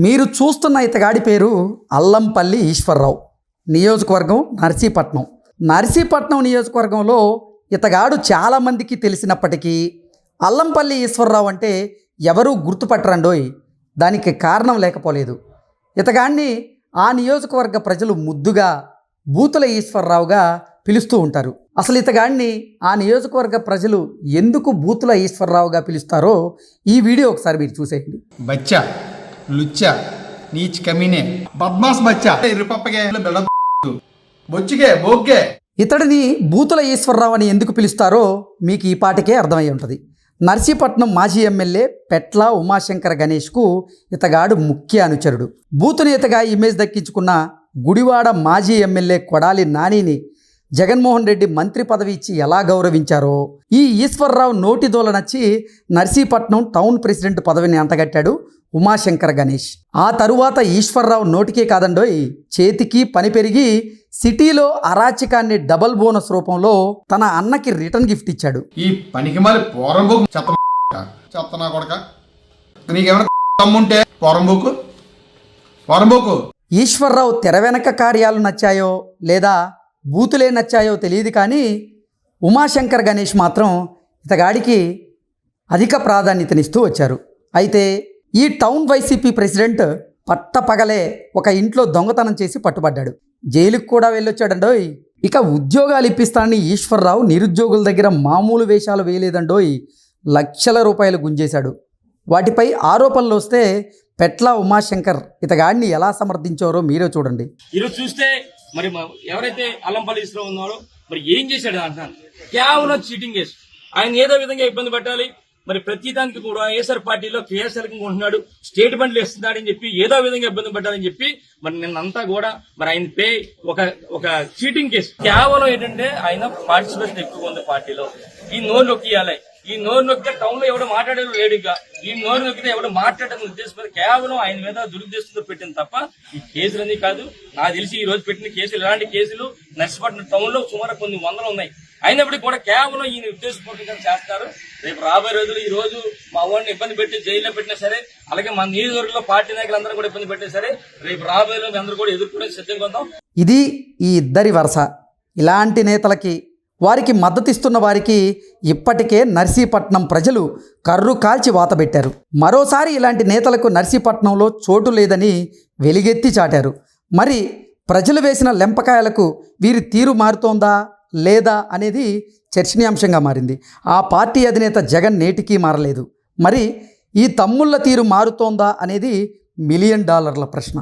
మీరు చూస్తున్న ఇతగాడి పేరు అల్లంపల్లి ఈశ్వర్రావు. నియోజకవర్గం నర్సీపట్నం. నర్సీపట్నం నియోజకవర్గంలో ఇతగాడు చాలామందికి తెలిసినప్పటికీ అల్లంపల్లి ఈశ్వర్రావు అంటే ఎవరూ గుర్తుపట్టరండోయ్. దానికి కారణం లేకపోలేదు. ఇతగాడిని ఆ నియోజకవర్గ ప్రజలు ముద్దుగా బూతుల ఈశ్వర్రావుగా పిలుస్తూ ఉంటారు. అసలు ఇతగాడిని ఆ నియోజకవర్గ ప్రజలు ఎందుకు బూతుల ఈశ్వర్రావుగా పిలుస్తారో ఈ వీడియో ఒకసారి మీరు చూసేయండి. బచ్చా లుచ్చా నీచ్ కమీనే బద్మాస్ బచ్చా బొచ్చిగే బోగ్గే. ఇతడిని బూతుల ఈశ్వర్రావు అని ఎందుకు పిలుస్తారో మీకు ఈ పాటికే అర్థమై ఉంటుంది. నర్సీపట్నం మాజీ ఎమ్మెల్యే పెట్ల ఉమాశంకర్ గణేష్కు ఇతగాడు ముఖ్య అనుచరుడు. బూతు నేతగా ఇమేజ్ దక్కించుకున్న గుడివాడ మాజీ ఎమ్మెల్యే కొడాలి నానిని జగన్మోహన్ రెడ్డి మంత్రి పదవి ఇచ్చి ఎలా గౌరవించారో ఈ ఈశ్వర్రావు నోటిదోల నచ్చి నర్సీపట్నం టౌన్ ప్రెసిడెంట్ పదవిని అంటగట్టాడు ఉమాశంకర్ గణేష్. ఆ తరువాత ఈశ్వర్రావు నోటికే కాదండోయ్, చేతికి పని పెరిగి సిటీలో అరాచకాన్ని డబల్ బోనస్ రూపంలో తన అన్నకి రిటర్న్ గిఫ్ట్ ఇచ్చాడు. ఈ పనికి మాలి పోరంబోకు చెత్తనా కొడక, నీకేమైనా తమ్ముంటే పోరంబోకు. ఈశ్వర్రావు తెర వెనక కార్యాలు నచ్చాయో లేదా బూతులే నచ్చాయో తెలియదు, కానీ ఉమాశంకర్ గణేష్ మాత్రం ఇతగాడికి అధిక ప్రాధాన్యతనిస్తూ వచ్చారు. అయితే ఈ టౌన్ వైసీపీ ప్రెసిడెంట్ పట్టపగలే ఒక ఇంట్లో దొంగతనం చేసి పట్టుబడ్డాడు. జైలుకు కూడా వెళ్ళొచ్చాడండోయ్. ఇక ఉద్యోగాలు ఇప్పిస్తానని ఈశ్వర్రావు నిరుద్యోగుల దగ్గర మామూలు వేషాలు వేయలేదండోయ్, లక్షల రూపాయలు గుంజేశాడు. వాటిపై ఆరోపణలు వస్తే పెట్ల ఉమాశంకర్ ఇతగాడిని ఎలా సమర్థించారో మీరే చూడండి. ఈరోజు చూస్తే మరి ఎవరైతే అల్లంపల్లి ఈశ్వరరావు ఉన్నారో మరి ఏం చేశాడు అంటున్నాను. కేవలం చీటింగ్ కేసు. ఆయన ఏదో విధంగా ఇబ్బంది పెట్టాలి, మరి ప్రతి దానికి కూడా ఏసర్ పార్టీలో కేఎస్ఆర్ ఉంటున్నాడు, స్టేట్మెంట్లు ఇస్తున్నాడని చెప్పి ఏదో విధంగా ఇబ్బంది పెట్టాలని చెప్పి మరి నిన్నంతా కూడా మరి ఆయన పే ఒక చీటింగ్ కేసు. కేవలం ఏంటంటే ఆయన పార్టిసిపేషన్ ఎక్కువ ఉంది పార్టీలో. ఈ నోరు నొక్కియాలి, ఈ నోరు నొక్కితే టౌన్ లో ఎవడు మాట్లాడేది లేడుగా, ఈ నోరు నొక్కితే ఎవడు మాట్లాడని ఉద్దేశం కేవలం ఆయన మీద దురుద్దేశంతో పెట్టింది తప్ప ఈ కేసులన్నీ కాదు. నాకు తెలిసి ఈ రోజు పెట్టిన కేసులు ఇలాంటి కేసులు నర్సీపట్నం టౌన్ లో సుమారు కొన్ని వందలు ఉన్నాయి. అయినప్పటికీ కూడా కేవలం ఈయన ఉద్దేశపూర్వకంగా చేస్తారు. రేపు రాబోయే రోజులు ఈ రోజు మా వాడిని ఇబ్బంది పెట్టి జైల్లో పెట్టినా సరే, అలాగే మన నియోజకవర్గంలో పార్టీ నాయకులందరూ కూడా ఇబ్బంది పెట్టినా సరే, రేపు రాబోయే రోజులు అందరూ కూడా ఎదుర్కొనే సిద్ధంగా ఉందాం. ఇది ఈ ఇద్దరి వరుస. ఇలాంటి నేతలకి వారికి మద్దతిస్తున్న వారికి ఇప్పటికే నర్సీపట్నం ప్రజలు కర్రు కాల్చి వాతబెట్టారు. మరోసారి ఇలాంటి నేతలకు నర్సీపట్నంలో చోటు లేదని వెలిగెత్తి చాటారు. మరి ప్రజలు వేసిన లెంపకాయలకు వీరి తీరు మారుతోందా లేదా అనేది చర్చనీయాంశంగా మారింది. ఆ పార్టీ అధినేత జగన్ నేటికీ మారలేదు. మరి ఈ తమ్ముళ్ళ తీరు మారుతోందా అనేది $1,000,000 ప్రశ్న.